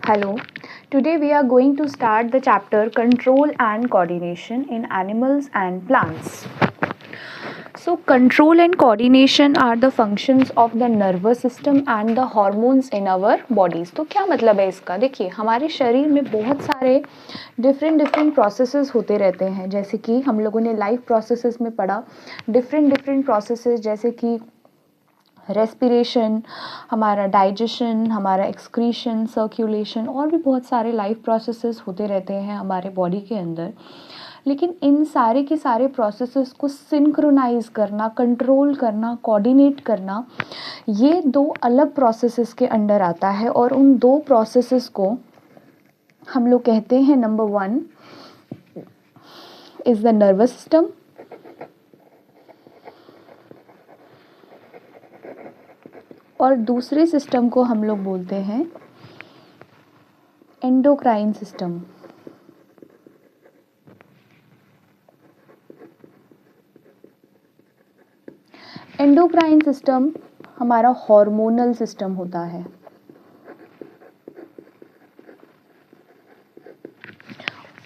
Hello, today we are going to start the chapter Control and Coordination in Animals and Plants. So, control and coordination are the functions of the nervous system and the hormones in our bodies. तो क्या मतलब है इसका? देखिए, हमारे शरीर में बहुत सारे डिफरेंट प्रोसेसेस होते रहते हैं, जैसे कि हम लोगों ने लाइफ प्रोसेसेस में पढ़ा डिफरेंट प्रोसेसेस, जैसे कि रेस्पिरेशन, हमारा डाइजेशन, हमारा एक्सक्रीशन, सर्कुलेशन और भी बहुत सारे लाइफ प्रोसेसेस होते रहते हैं हमारे बॉडी के अंदर। लेकिन इन सारे के सारे प्रोसेसेस को सिंक्रोनाइज करना, कंट्रोल करना, कोऑर्डिनेट करना, ये दो अलग प्रोसेसेस के अंडर आता है। और उन दो प्रोसेसेस को हम लोग कहते हैं, number 1 is the nervous system, और दूसरे सिस्टम को हम लोग बोलते हैं एंडोक्राइन सिस्टम। एंडोक्राइन सिस्टम हमारा हार्मोनल सिस्टम होता है,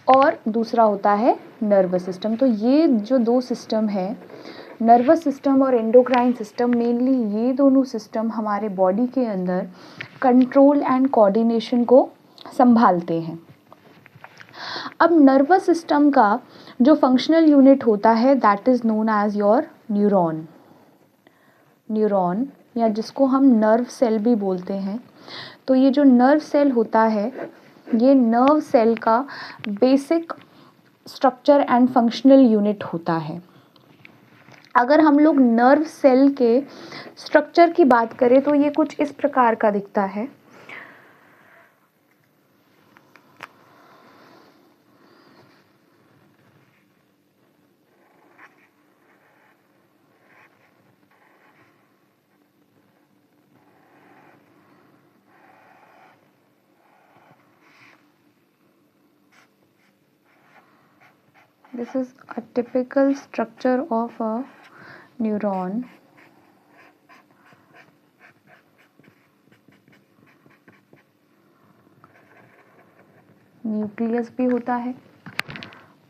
और दूसरा होता है नर्वस सिस्टम। तो ये जो दो सिस्टम है, नर्वस सिस्टम और एंडोक्राइन सिस्टम, मेनली ये दोनों सिस्टम हमारे बॉडी के अंदर कंट्रोल एंड कोऑर्डिनेशन को संभालते हैं। अब नर्वस सिस्टम का जो फंक्शनल यूनिट होता है, that is known as your neuron, या जिसको हम नर्व सेल भी बोलते हैं। तो ये जो नर्व सेल होता है, ये नर्व सेल का basic structure and functional unit होता है। अगर हम लोग नर्व सेल के स्ट्रक्चर की बात करें तो ये कुछ इस प्रकार का दिखता है। This is a typical structure of a neuron. Nucleus भी होता है,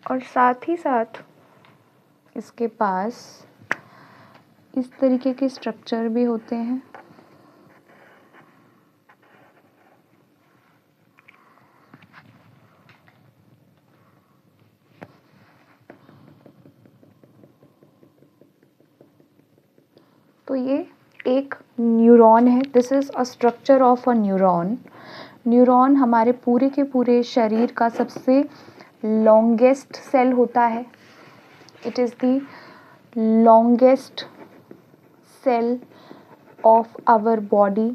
और साथ ही साथ इसके पास इस तरीके के स्ट्रक्चर भी होते हैं। तो ये एक न्यूरॉन है। This is a structure of a neuron. Neuron हमारे पूरे के पूरे शरीर का सबसे लॉन्गेस्ट सेल होता है। It is the longest cell of our body.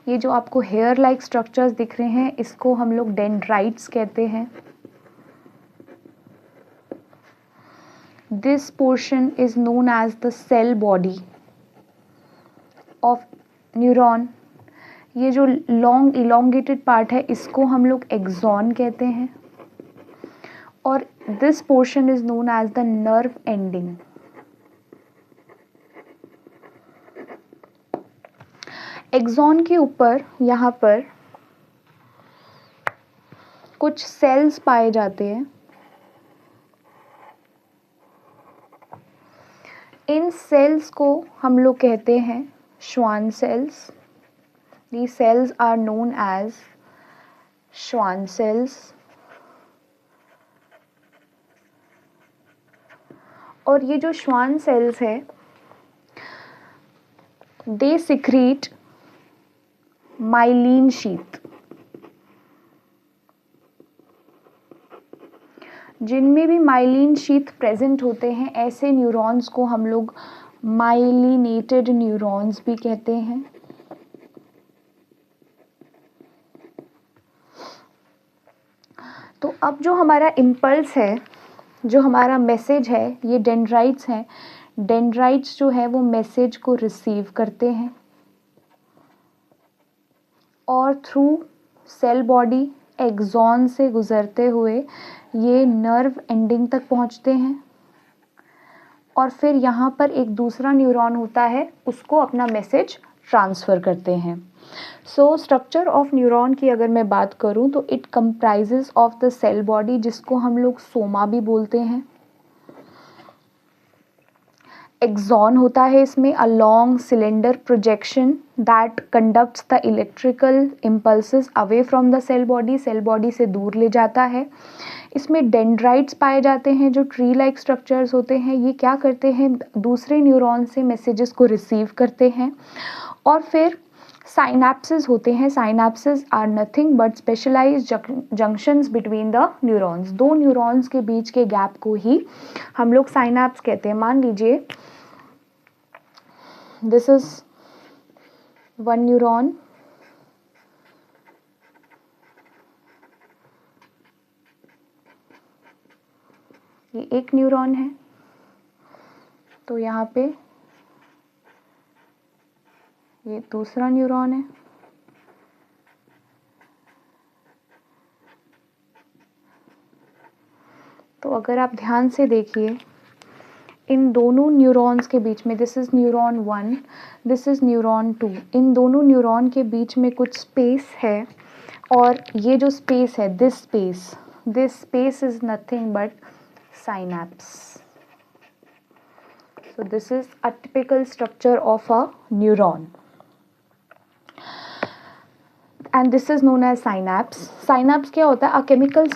ये जो आपको हेयर लाइक स्ट्रक्चर्स दिख रहे हैं, इसको हम लोग डेंड्राइट्स कहते हैं। This portion is known as the cell body of neuron. ये जो लॉन्ग इलोंगेटेड पार्ट है, इसको हम लोग एक्सॉन कहते हैं, और this portion is known as the nerve ending. Axon के ऊपर यहाँ पर कुछ सेल्स पाए जाते हैं। इन सेल्स को हम लोग कहते हैं Schwann cells. These cells are known as Schwann cells. और ये जो श्वान सेल्स है, they secrete myelin sheath। जिनमें भी माइलिन शीथ प्रेजेंट होते हैं, ऐसे न्यूरॉन्स को हम लोग माइलिनेटेड न्यूरॉन्स भी कहते हैं। तो अब जो हमारा इम्पल्स है, जो हमारा मैसेज है, ये डेंड्राइट्स हैं। डेंड्राइट्स जो है वो मैसेज को रिसीव करते हैं, और थ्रू सेल बॉडी एक्सॉन से गुजरते हुए ये नर्व एंडिंग तक पहुंचते हैं, और फिर यहाँ पर एक दूसरा न्यूरॉन होता है, उसको अपना मैसेज ट्रांसफ़र करते हैं। सो स्ट्रक्चर ऑफ न्यूरॉन की अगर मैं बात करूँ तो it comprises of the cell body, जिसको हम लोग सोमा भी बोलते हैं। एक्सॉन होता है इसमें, a long cylinder projection that conducts the electrical impulses away from the cell body से दूर ले जाता है। इसमें डेंड्राइट्स पाए जाते हैं जो ट्री लाइक स्ट्रक्चर्स होते हैं। ये क्या करते हैं, दूसरे न्यूरॉन से मैसेजेस को रिसीव करते हैं। और फिर साइनैप्सेस होते हैं। Synapses are nothing but specialized junctions between the neurons. दो न्यूरॉन्स के बीच के गैप को ही हम लोग साइनैप्स कहते हैं। मान लीजिए दिस इज वन न्यूरॉन, ये एक न्यूरॉन है, तो यहाँ पे ये दूसरा न्यूरॉन है। तो अगर आप ध्यान से देखिए इन दोनों न्यूरॉन्स के बीच में, this is neuron 1, this is neuron 2, इन दोनों न्यूरॉन के बीच में कुछ स्पेस है। और ये जो स्पेस है, this space is nothing but synapse. So this is a typical structure of a neuron, and this is known as synapse. Synapse क्या होता है, a chemical